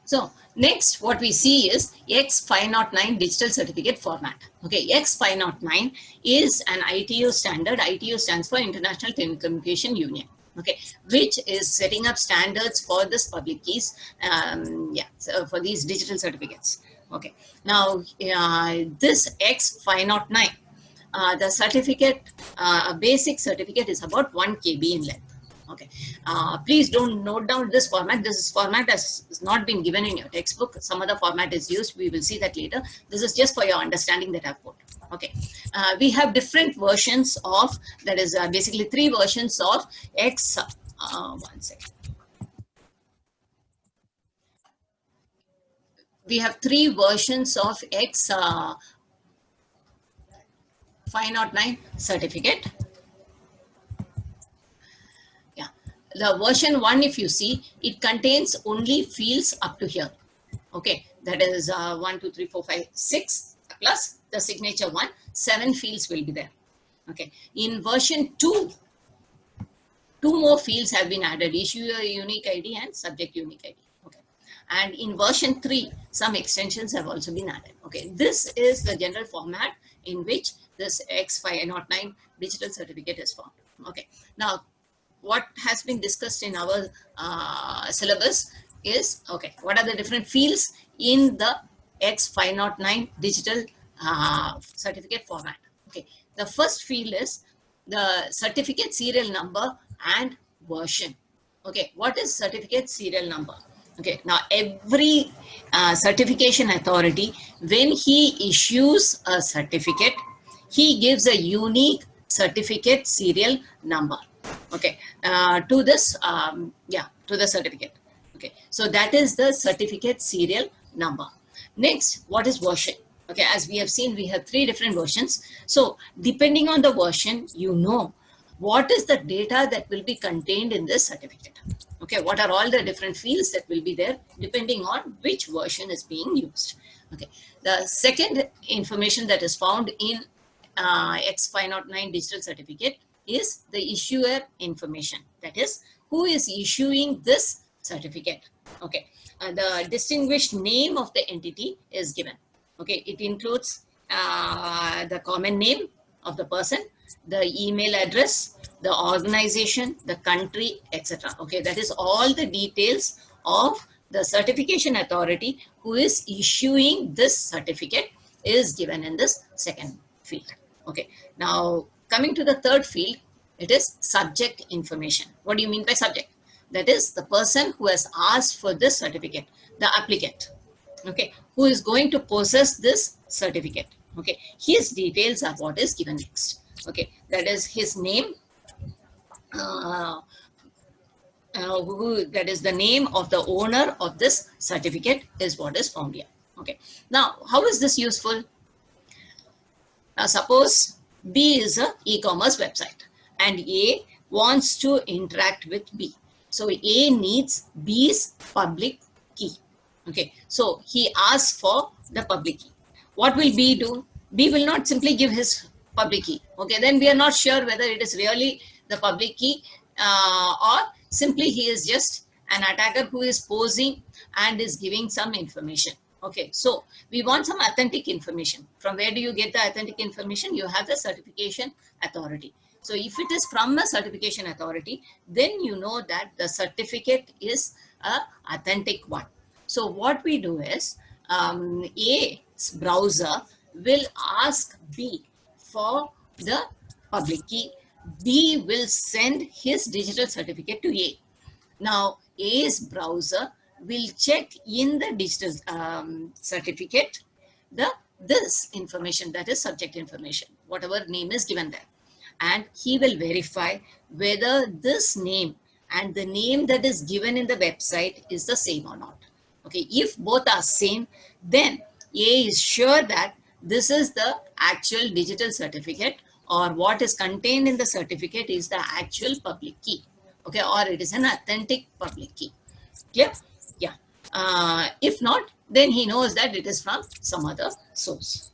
So next what we see is X509 digital certificate format. Okay, X509 is an ITU standard. ITU stands for International Telecommunication Union. Okay, which is setting up standards for this public keys, so for these digital certificates. Okay, now this X509, the certificate, a basic certificate is about 1 KB in length. Okay, please don't note down this format. This format has not been given in your textbook. Some other format is used. We will see that later. This is just for your understanding that I've put. Okay, we have different versions of, that is basically 3 versions of X. One second. We have 3 versions of X 509 certificate. Yeah, the version 1, if you see, it contains only fields up to here. Okay, that is 1, 2, 3, 4, 5, 6 plus the signature one. 7 fields will be there. Okay, in version 2, 2 more fields have been added: issuer unique ID and subject unique ID. Okay, and in version 3, some extensions have also been added. Okay, this is the general format in which this X509 digital certificate is formed. Okay, now what has been discussed in our syllabus is, okay, what are the different fields in the X509 digital certificate format. Okay, the first field is the certificate serial number and version. Okay, what is certificate serial number? Okay, now every certification authority, when he issues a certificate, he gives a unique certificate serial number. Okay, to this, to the certificate. Okay, so that is the certificate serial number. Next, what is version? Okay, as we have seen, we have 3 different versions. So depending on the version, you know what is the data that will be contained in this certificate. Okay, what are all the different fields that will be there depending on which version is being used. Okay, the second information that is found in X509 digital certificate is the issuer information. That is, who is issuing this certificate. Okay, the distinguished name of the entity is given. Okay, it includes the common name of the person, the email address, the organization, the country, etc. Okay, that is all the details of the certification authority who is issuing this certificate is given in this second field. Okay, now coming to the third field, it is subject information. What do you mean by subject? That is the person who has asked for this certificate, the applicant. Okay, who is going to possess this certificate. Okay, his details are what is given next. Okay, that is his name, that is the name of the owner of this certificate is what is found here. Okay, now how is this useful? Now suppose B is a e-commerce website and A wants to interact with B. So A needs B's public key. Okay, so he asks for the public key. What will B do? B will not simply give his public key. Okay, then we are not sure whether it is really the public key or simply he is just an attacker who is posing and is giving some information. Okay, so we want some authentic information. From where do you get the authentic information? You have the certification authority. So if it is from a certification authority, then you know that the certificate is a authentic one. So what we do is A's browser will ask B for the public key. B will send his digital certificate to A. Now A's browser will check in the digital certificate this information, that is subject information, whatever name is given there, and he will verify whether this name and the name that is given in the website is the same or not. Okay, if both are same, then A is sure that this is the actual digital certificate, or what is contained in the certificate is the actual public key. Okay, or it is an authentic public key. Clear? Yeah. If not, then he knows that it is from some other source.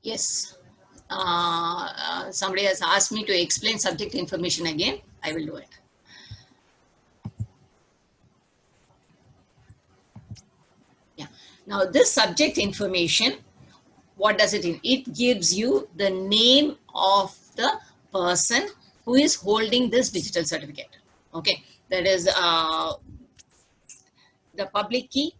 Yes. somebody has asked me to explain subject information again. I will do it. Yeah. Now this subject information, what does it mean? It gives you the name of the person who is holding this digital certificate. Okay, that is the public key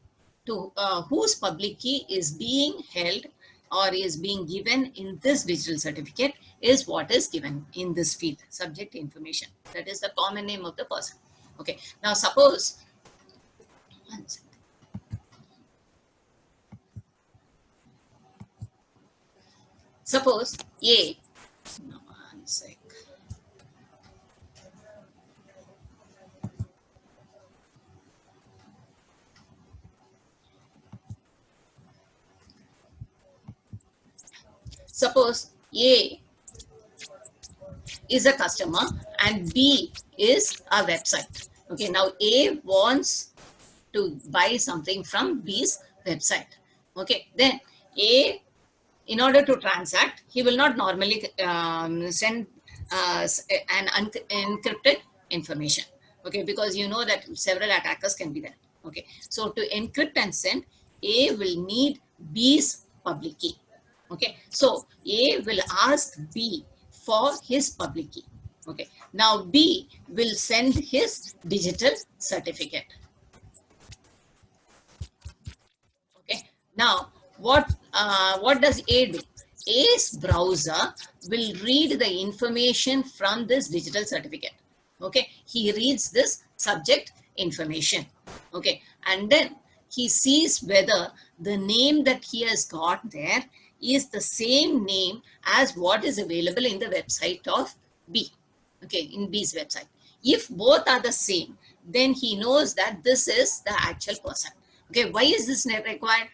to whose public key is being held or is being given in this digital certificate is what is given in this field, subject information. That is the common name of the person. Okay, now suppose, one second. Suppose A, no, one sec. Suppose A is a customer and B is a website. Okay, now A wants to buy something from B's website. Okay, then A, in order to transact, he will not normally send an encrypted information. Okay, because you know that several attackers can be there. Okay, so to encrypt and send, A will need B's public key. Okay, so A will ask B for his public key. Okay, now B will send his digital certificate. Okay, now what does A do? A's browser will read the information from this digital certificate. Okay, he reads this subject information. Okay, and then he sees whether the name that he has got there is the same name as what is available in the website of B. Okay, in B's website. If both are the same, then he knows that this is the actual person. Okay, why is this required?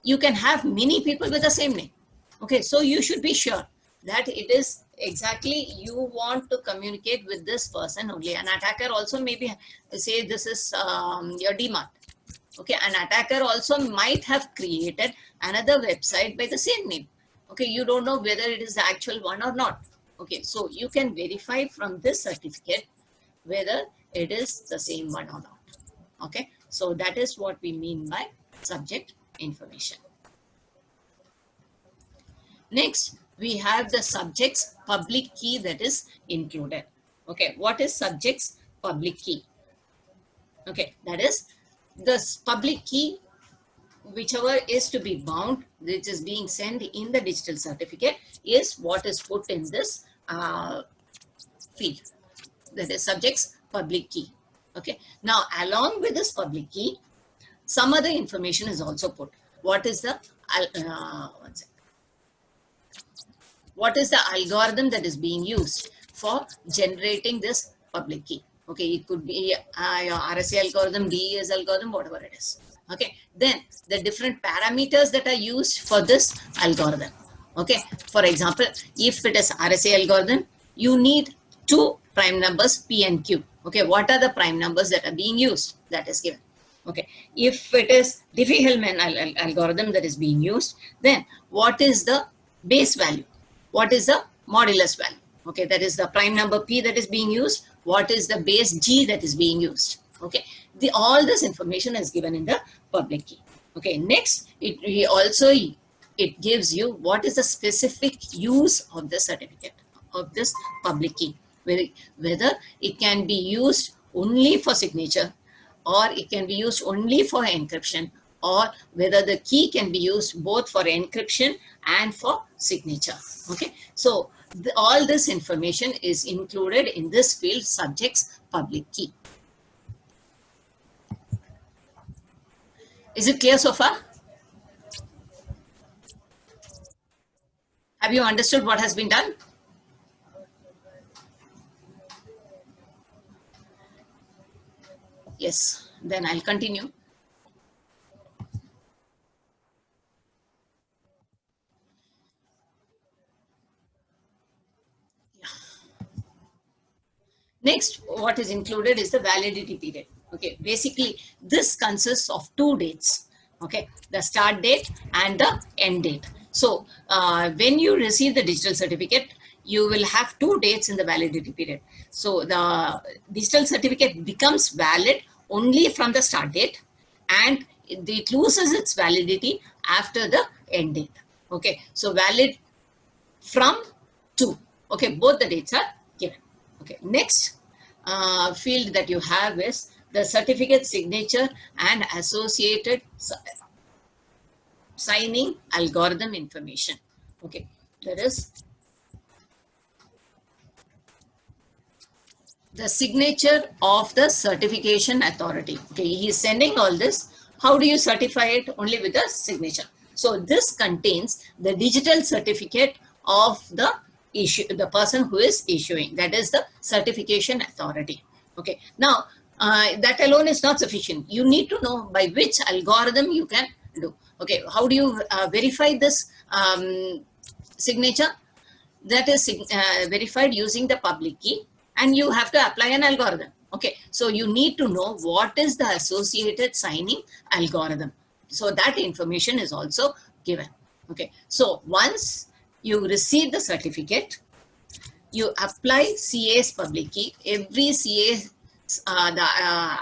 You can have many people with the same name. Okay, so you should be sure that it is exactly you want to communicate with this person only. An attacker also maybe say this is your DMart. Okay, an attacker also might have created another website by the same name. Okay, you don't know whether it is the actual one or not. Okay, so you can verify from this certificate whether it is the same one or not. Okay, so that is what we mean by subject information. Next, we have the subject's public key that is included. Okay, what is subject's public key? Okay, that is the public key, whichever is to be bound, which is being sent in the digital certificate, is what is put in this field. That is subject's public key. Okay, now along with this public key, some other information is also put. What is the what is the algorithm that is being used for generating this public key? Okay, it could be RSA algorithm, DES algorithm, whatever it is. Okay, then the different parameters that are used for this algorithm. Okay, for example, if it is RSA algorithm, you need two prime numbers P and Q. Okay, what are the prime numbers that are being used? That is given. Okay, if it is Diffie-Hellman algorithm that is being used, then what is the base value? What is the modulus value? Okay, that is the prime number P that is being used. What is the base G that is being used? Okay, all this information is given in the public key. Okay, next, it gives you what is the specific use of the certificate of this public key, whether it can be used only for signature, or it can be used only for encryption, or whether the key can be used both for encryption and for signature. Okay, so all this information is included in this field, subject's public key. Is it clear so far? Have you understood what has been done? Yes, then I'll continue. Next, what is included is the validity period. Okay, basically this consists of two dates. Okay, the start date and the end date. So when you receive the digital certificate, you will have 2 dates in the validity period. So the digital certificate becomes valid only from the start date, and it loses its validity after the end date. Okay, so valid from 2. Okay, both the dates are given. Okay, next field that you have is the certificate signature and associated signing algorithm information. Okay, there is the signature of the certification authority. Okay, he is sending all this. How do you certify it? Only with the signature. So this contains the digital certificate of the the person who is issuing. That is the certification authority. Okay. Now that alone is not sufficient. You need to know by which algorithm you can do. Okay. How do you verify this signature? That is verified using the public key, and you have to apply an algorithm. Okay, so you need to know what is the associated signing algorithm. So that information is also given. Okay, so once you receive the certificate, you apply CA's public key. Every CA, the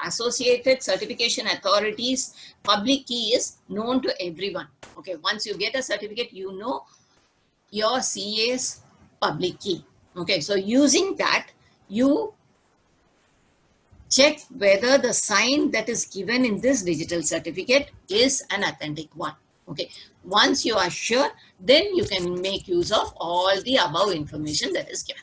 associated certification authorities public key is known to everyone. Okay, once you get a certificate, you know your CA's public key. Okay, so using that, you check whether the sign that is given in this digital certificate is an authentic one. Okay, once you are sure, then you can make use of all the above information that is given.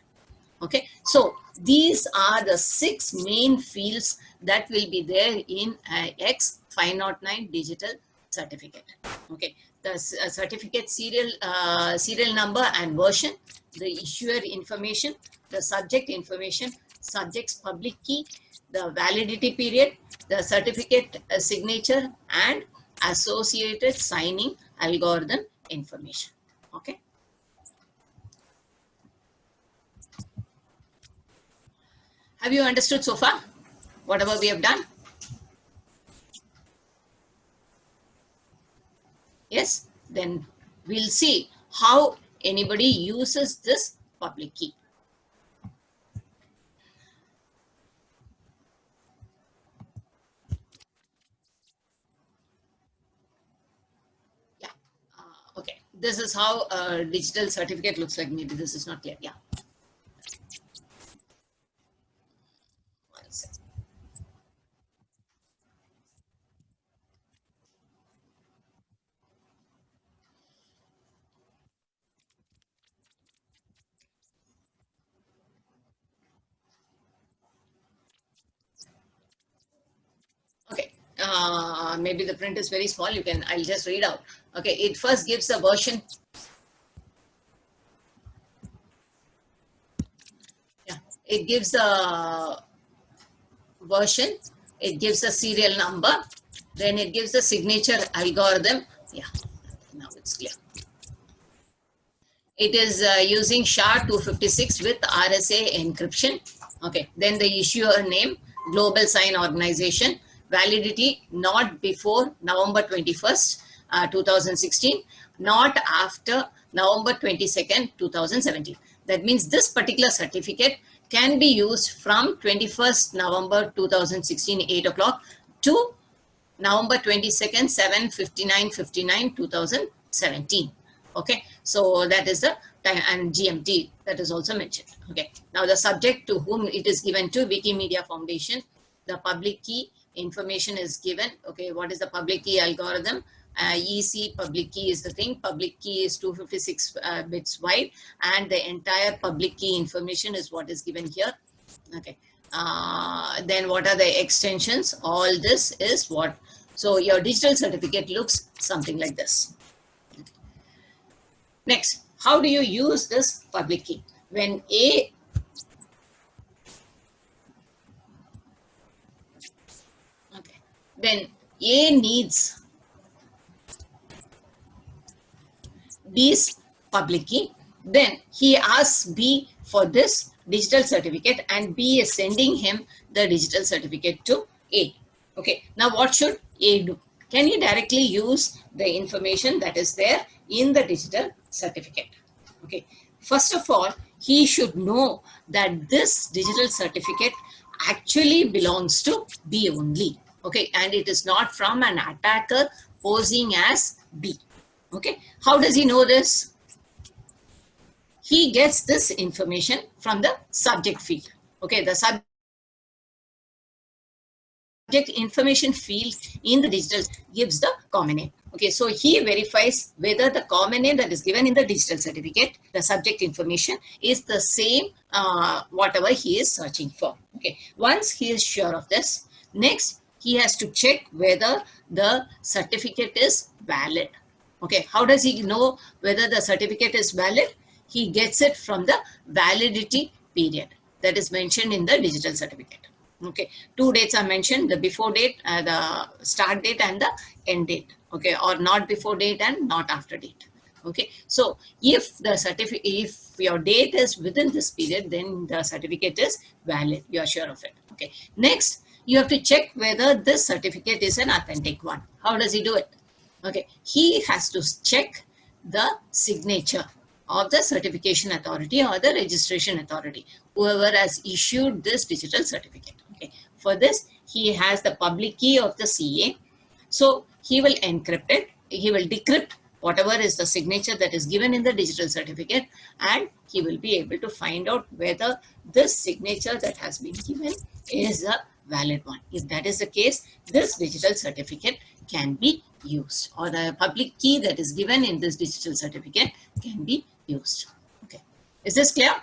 Okay, so these are the 6 main fields that will be there in X509 digital certificate. Okay, the certificate serial number and version, the issuer information, the subject information, subject's public key, the validity period, the certificate signature, and associated signing algorithm information. Okay. Have you understood so far whatever we have done? Yes, then we'll see how anybody uses this public key. Yeah. Okay. This is how a digital certificate looks like. Maybe this is not clear. Yeah. One second. Okay. Maybe the print is very small. I'll just read out. Okay. It first gives a version. Yeah. It gives a version. It gives a serial number. Then it gives the signature algorithm. Yeah. Now it's clear. It is using SHA-256 with RSA encryption. Okay. Then the issuer name, Global Sign Organization, validity not before November 21st, 2016, not after November 22nd, 2017. That means this particular certificate can be used from 21st November 2016, 8 o'clock to November 22nd, 7:59:59, 2017. Okay, so that is the time, and GMT that is also mentioned. Okay, now the subject to whom it is given to, Wikimedia Foundation. The public key information is given. Okay, what is the public key algorithm? EC public key is the thing. Public key is 256 bits wide, and the entire public key information is what is given here. Okay, then what are the extensions? All this is what. So your digital certificate looks something like this. Next, how do you use this public key? When okay, when A needs B's public key, then he asks B for this digital certificate, and B is sending him the digital certificate to A. Okay, now what should A do? Can he directly use the information that is there in the digital certificate. Okay. First of all, he should know that this digital certificate actually belongs to B only. Okay. And it is not from an attacker posing as B. Okay. How does he know this? He gets this information from the subject field. Okay. The subject information field in the digital gives the common name. Okay, so he verifies whether the common name that is given in the digital certificate, the subject information, is the same whatever he is searching for. Okay, once he is sure of this, next he has to check whether the certificate is valid. Okay, how does he know whether the certificate is valid? He gets it from the validity period that is mentioned in the digital certificate. Okay, two dates are mentioned: the before date, the start date, and the end date. Okay, or not before date and not after date. Okay, so if the certificate, if your date is within this period, then the certificate is valid. You are sure of it. Okay, next you have to check whether this certificate is an authentic one. How does he do it? Okay, he has to check the signature of the certification authority or the registration authority, whoever has issued this digital certificate. Okay, for this he has the public key of the CA, so he will encrypt it. He will decrypt whatever is the signature that is given in the digital certificate, and he will be able to find out whether this signature that has been given is a valid one. If that is the case, this digital certificate can be used, or the public key that is given in this digital certificate can be used. Okay, is this clear?